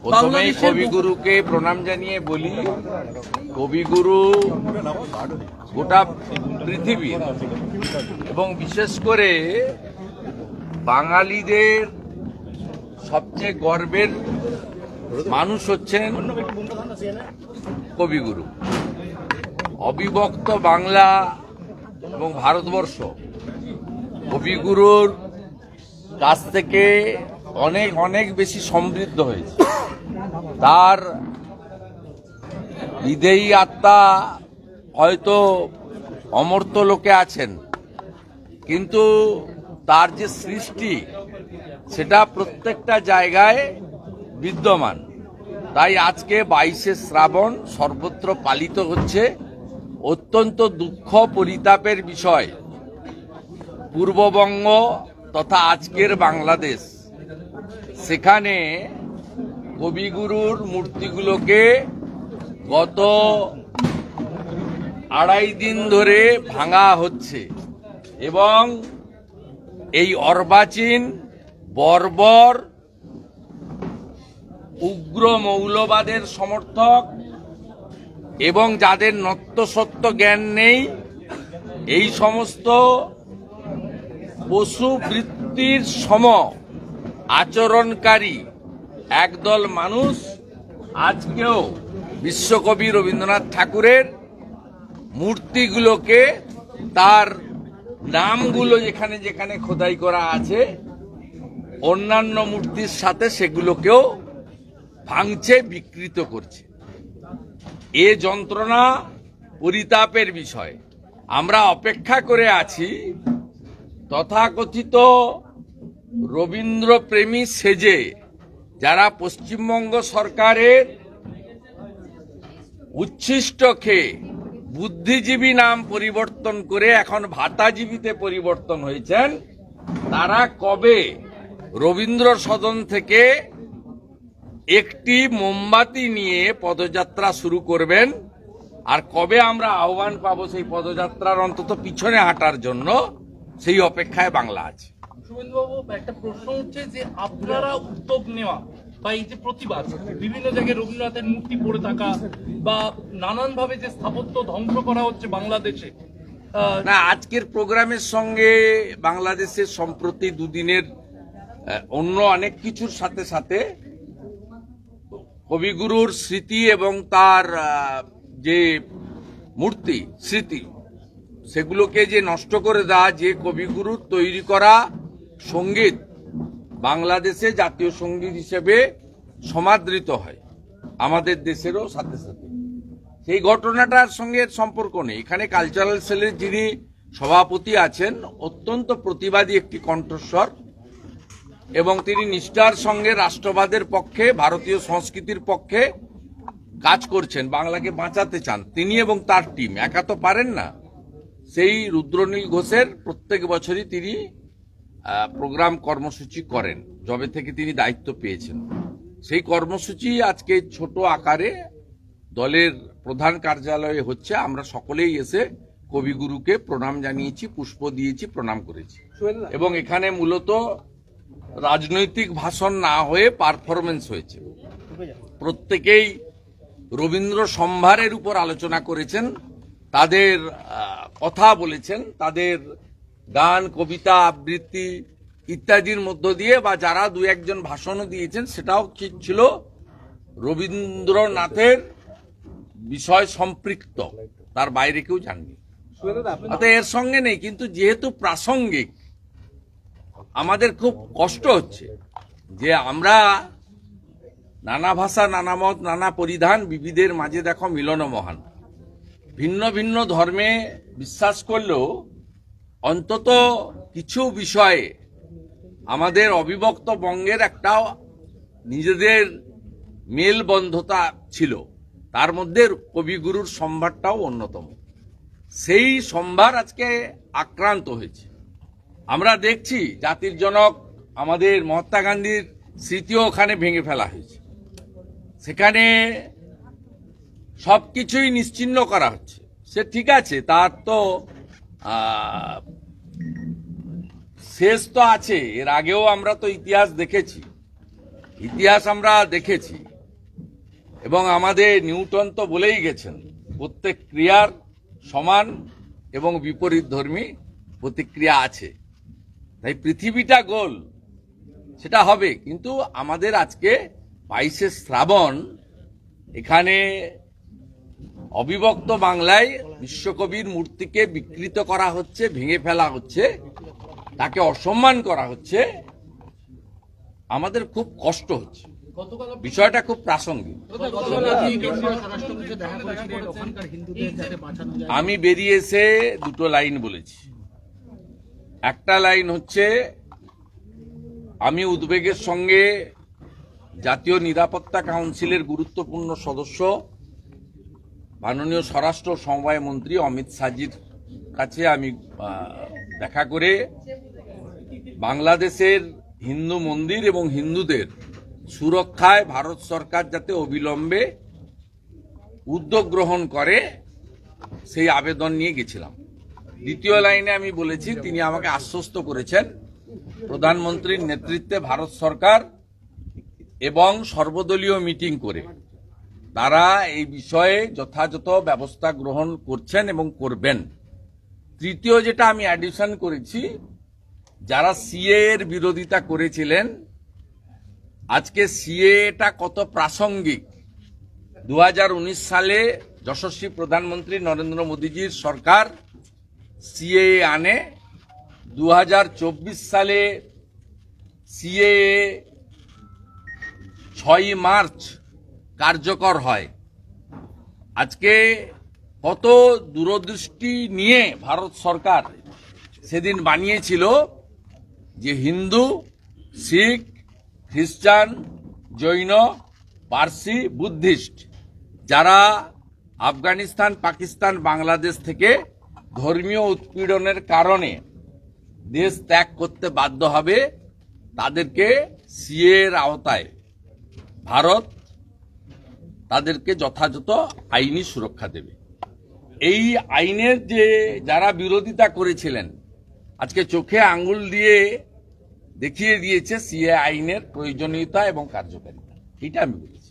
প্রথমে কবিগুরুকে প্রণাম জানিয়ে বলি, কবিগুরু গোটা পৃথিবীর এবং বিশেষ করে বাঙালিদের সবচেয়ে গর্বের মানুষ হচ্ছেন কবিগুরু। অবিভক্ত বাংলা এবং ভারতবর্ষ কবিগুরুর কাছ থেকে অনেক অনেক বেশি সমৃদ্ধ হয়েছে। তার বিদেয়ী আত্মা হয়তো অমর্ত্য লোকে আছেন, কিন্তু তার যে সৃষ্টি সেটা প্রত্যেকটা জায়গায় বিদ্যমান। তাই আজকে 22শে শ্রাবণ সর্বত্র পালিত হচ্ছে। অত্যন্ত দুঃখ পরিতাপের বিষয়, পূর্ববঙ্গ তথা আজকের বাংলাদেশ, সেখানে কবিগুরুর মূর্তিগুলোকে গত 2.5 দিন ধরে ভাঙা হচ্ছে এবং এই অর্বাচীন বর্বর উগ্র মৌলবাদের সমর্থক এবং যাদের নত্যসত্য জ্ঞান নেই, এই সমস্ত পশু বৃত্তির সম আচরণকারী একদল মানুষ আজকেও বিশ্বকবি রবীন্দ্রনাথ ঠাকুরের মূর্তিগুলোকে, তার নামগুলো যেখানে যেখানে খোদাই করা আছে, অন্যান্য মূর্তির সাথে সেগুলোকেও ভাঙছে, বিকৃত করছে। এ যন্ত্রণা পরিতাপের বিষয়। আমরা অপেক্ষা করে আছি তথাকথিত রবীন্দ্রপ্রেমী সেজে যারা পশ্চিমবঙ্গ সরকারের উচ্ছিষ্ট খেয়ে বুদ্ধিজীবী নাম পরিবর্তন করে এখন ভাতাজীবীতে পরিবর্তন হয়েছেন, তারা কবে রবীন্দ্র সদন থেকে একটি মোমবাতি নিয়ে পদযাত্রা শুরু করবেন, আর কবে আমরা আহ্বান পাবো সেই পদযাত্রার অন্তত পিছনে হাঁটার জন্য, সেই অপেক্ষায় বাংলা আছে। শুভেন্দুবাবু, একটা প্রশ্ন হচ্ছে যে আপনারা উদ্যোগ নেওয়া বা এই যে প্রতিবাদ, বিভিন্ন জায়গায় রবীন্দ্রনাথের মূর্তি পড়ে থাকা বা নানান ভাবে যে স্থাপত্য ধ্বংস করা হচ্ছে বাংলাদেশে, না, আজকের প্রোগ্রামের সঙ্গে বাংলাদেশের সম্প্রতি দুদিনের অন্য অনেক কিছুর সাথে সাথে কবিগুরুর স্মৃতি এবং তার যে মূর্তি স্মৃতি, সেগুলোকে যে নষ্ট করে দেওয়া, যে কবিগুরুর তৈরি করা সঙ্গীত বাংলাদেশে জাতীয় সঙ্গীত হিসেবে সমাদৃত হয় আমাদের দেশেরও সাথে সাথে, সেই ঘটনাটার সঙ্গে সম্পর্ক নেই। এখানে কালচারাল সেলের যিনি সভাপতি আছেন, অত্যন্ত প্রতিবাদী একটি কণ্ঠস্বর এবং তিনি নিষ্ঠার সঙ্গে রাষ্ট্রবাদের পক্ষে, ভারতীয় সংস্কৃতির পক্ষে কাজ করছেন, বাংলাকে বাঁচাতে চান তিনি এবং তার টিম। একা তো পারেন না। সেই রুদ্রনীল ঘোষের প্রত্যেক বছরই তিনি প্রোগ্রাম কর্মসূচি করেন, যবে থেকে তিনি দায়িত্ব পেয়েছেন। সেই কর্মসূচি আজকে ছোট আকারে দলের প্রধান কার্যালয়ে হচ্ছে। আমরা সকলেই এসে কবিগুরুকে প্রণাম জানিয়েছি, পুষ্প দিয়েছি, প্রণাম করেছি এবং এখানে মূলত রাজনৈতিক ভাষণ না হয়ে পারফরমেন্স হয়েছে। প্রত্যেকেই রবীন্দ্র সম্ভারের উপর আলোচনা করেছেন, তাদের কথা বলেছেন, তাদের গান, কবিতা, আবৃত্তি ইত্যাদির মধ্য দিয়ে, বা যারা দু একজন ভাষণও দিয়েছেন, সেটাও ঠিক ছিল রবীন্দ্রনাথের বিষয় সম্পৃক্ত, তার বাইরে কেউ জাননি। এর সঙ্গে নেই, কিন্তু যেহেতু প্রাসঙ্গিক, আমাদের খুব কষ্ট হচ্ছে যে আমরা নানা ভাষা, নানা মত, নানা পরিধান, বিবিধের মাঝে দেখো মিলন মহান। ভিন্ন ভিন্ন ধর্মে বিশ্বাস করলেও অন্তত কিছু বিষয়ে আমাদের অবিভক্ত বঙ্গের একটা নিজেদের মেলবন্ধতা ছিল, তার মধ্যে কবিগুরুর সম্ভারটাও অন্যতম। সেই সম্ভার আজকে আক্রান্ত হয়েছে। আমরা দেখছি জাতির জনক আমাদের মহাত্মা গান্ধীর স্মৃতিও ওখানে ভেঙে ফেলা হয়েছে, সেখানে সবকিছুই নিশ্চিহ্ন করা হচ্ছে। সে ঠিক আছে, তার তো শেষ তো আছে। এর আগেও আমরা তো ইতিহাস দেখেছি, এবং আমাদের নিউটন তো বলেই গেছেন, প্রত্যেক ক্রিয়ার সমান এবং বিপরীতধর্মী প্রতিক্রিয়া আছে। তাই পৃথিবীটা গোল, সেটা হবে, কিন্তু আমাদের আজকে 22শে শ্রাবণ, এখানে অবিভক্ত বাংলায় বিশ্বকবির মূর্তিকে বিকৃত করা হচ্ছে, ভেঙে ফেলা হচ্ছে, তাকে অসম্মান করা হচ্ছে। আমাদের খুব কষ্ট হচ্ছে, বিষয়টা খুব প্রাসঙ্গিক। আমি বেরিয়ে এসে দুটো লাইন বলেছি। একটা লাইন হচ্ছে, আমি উদ্বেগের সঙ্গে জাতীয় নিরাপত্তা কাউন্সিলের গুরুত্বপূর্ণ সদস্য মাননীয় স্বরাষ্ট্র সমবায় মন্ত্রী অমিত শাহজির কাছে আমি দেখা করে বাংলাদেশের হিন্দু মন্দির এবং হিন্দুদের সুরক্ষায় ভারত সরকার যাতে অবিলম্বে উদ্যোগ গ্রহণ করে সেই আবেদন নিয়ে গেছিলাম। দ্বিতীয় লাইনে আমি বলেছি, তিনি আমাকে আশ্বস্ত করেছেন প্রধানমন্ত্রীর নেতৃত্বে ভারত সরকার এবং সর্বদলীয় মিটিং করে তারা এই বিষয়ে যথাযথ ব্যবস্থা গ্রহণ করছেন এবং করবেন। তৃতীয় যেটা আমি অ্যাডিশন করেছি, যারা সিএ এর বিরোধিতা করেছিলেন, আজকে সিএটা কত প্রাসঙ্গিক। 2019 সালে যশস্বী প্রধানমন্ত্রী নরেন্দ্র মোদীজির সরকার সিএ আনে, 2024 সালে সিএ 6 মার্চ কার্যকর হয়। আজকে কত দূরদৃষ্টি নিয়ে ভারত সরকার সেদিন বানিয়েছিল যে হিন্দু, শিখ, খ্রিস্টান, জৈন, পার্সি, বুদ্ধিস্ট যারা আফগানিস্তান, পাকিস্তান, বাংলাদেশ থেকে ধর্মীয় উৎপীড়নের কারণে দেশ ত্যাগ করতে বাধ্য হবে, তাদেরকে সিএ এর আওতায় ভারত তাদেরকে যথাযথ আইনি সুরক্ষা দেবে। এই আইনের যে যারা বিরোধিতা করেছিলেন, আজকে চোখে আঙ্গুল দিয়ে দেখিয়ে দিয়েছে সিএ আইনের প্রয়োজনীয়তা এবং কার্যকারিতা। এটা আমি বলেছি।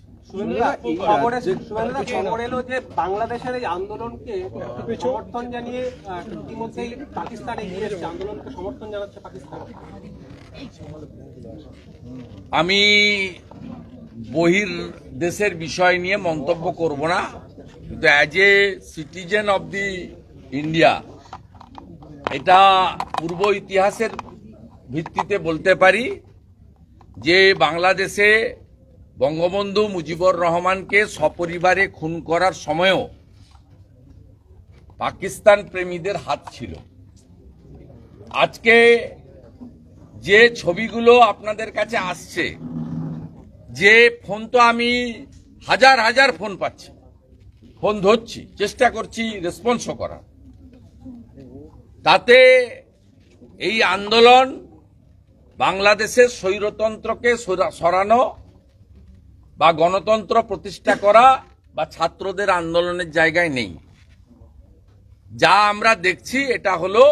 খবর এলো যে বাংলাদেশের এই আন্দোলনকে সমর্থন জানিয়ে ইতিমধ্যেই পাকিস্তান এগিয়ে এসেছে, আন্দোলনকে সমর্থন জানাচ্ছে পাকিস্তান। আমি বহির দেশের বিষয় নিয়ে মন্তব্য করব না, কিন্তু as a citizen of the India এটা পূর্ব ইতিহাসের ভিত্তিতে বলতে পারি যে বাংলাদেশে বঙ্গবন্ধু মুজিবুর রহমানকে সপরিবারে খুন করার সময়ও পাকিস্তান প্রেমীদের হাত ছিল। আজকে যে ছবিগুলো আপনাদের কাছে আসছে, যে ফোন তো আমি হাজার হাজার ফোন পাচ্ছি, ফোন ধরছি, চেষ্টা করছি রেসপন্সও করার, তাতে এই আন্দোলন বাংলাদেশের স্বৈরতন্ত্রকে সরানো বা গণতন্ত্র প্রতিষ্ঠা করা বা ছাত্রদের আন্দোলনের জায়গায় নেই। যা আমরা দেখছি এটা হলো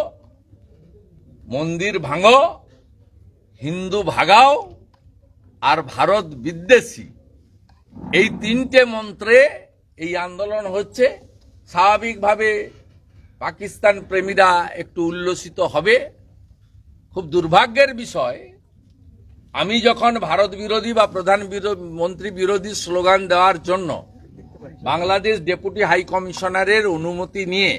মন্দির ভাঙো, হিন্দু ভাগাও আর ভারত বিদ্বেষী, এই তিনটে মন্ত্রে এই আন্দোলন হচ্ছে। স্বাভাবিকভাবে পাকিস্তান প্রেমীরা একটু উল্লসিত হবে। খুব দুর্ভাগ্যের বিষয়, আমি যখন ভারত বিরোধী বা প্রধানমন্ত্রী বিরোধী স্লোগান দেওয়ার জন্য বাংলাদেশ ডেপুটি হাই কমিশনারের অনুমতি নিয়ে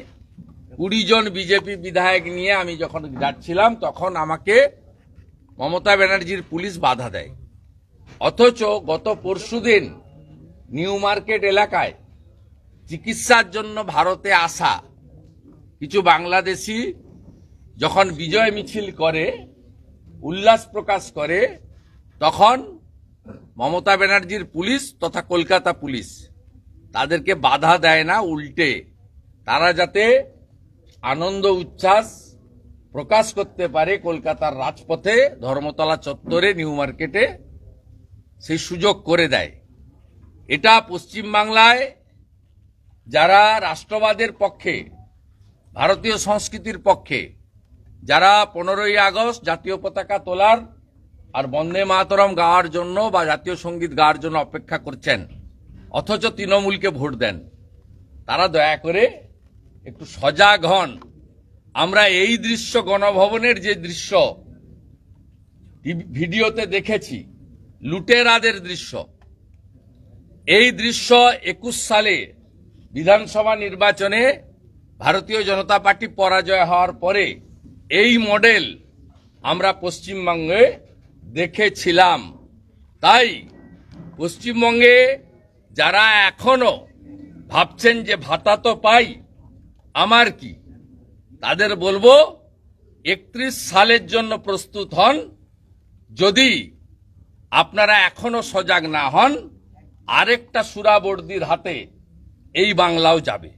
20 জন বিজেপি বিধায়ক নিয়ে আমি যখন যাচ্ছিলাম, তখন আমাকে মমতা ব্যানার্জির পুলিশ বাধা দেয়। অথচ গত পরশুদিন নিউ মার্কেট এলাকায় চিকিৎসার জন্য ভারতে আসা কিছু বাংলাদেশি যখন বিজয় মিছিল করে, উল্লাস প্রকাশ করে, তখন মমতা ব্যানার্জির পুলিশ তথা কলকাতা পুলিশ তাদেরকে বাধা দেয় না, উল্টে তারা যাতে আনন্দ উচ্ছ্বাস প্রকাশ করতে পারে কলকাতার রাজপথে, ধর্মতলা চত্বরে, নিউ মার্কেটে, সেই সুযোগ করে দেয়। এটা পশ্চিমবাংলায় যারা রাষ্ট্রবাদের পক্ষে, ভারতীয় সংস্কৃতির পক্ষে, যারা 15ই আগস্ট জাতীয় পতাকা তোলার আর বন্দে মাতরম গাওয়ার জন্য বা জাতীয় সঙ্গীত গাওয়ার জন্য অপেক্ষা করছেন, অথচ তৃণমূলকে ভোট দেন, তারা দয়া করে একটু সজাগ হন। আমরা এই দৃশ্য, গণভবনের যে দৃশ্য ভিডিওতে দেখেছি, লুটেরাদের দৃশ্য, এই দৃশ্য 21 সালে বিধানসভা নির্বাচনে ভারতীয় জনতা পার্টি পরাজয় হওয়ার পরে এই মডেল আমরা পশ্চিমবঙ্গে দেখেছিলাম। তাই পশ্চিমবঙ্গে যারা এখনো ভাবছেন যে ভাতা তো পাই, আমার কি, তাদের বলবো 31 সালের জন্য প্রস্তুত হন। যদি আপনারা এখনো সজাগ না হন, আরেকটা সুরাবর্দির হাতে এই বাংলাও যাবে।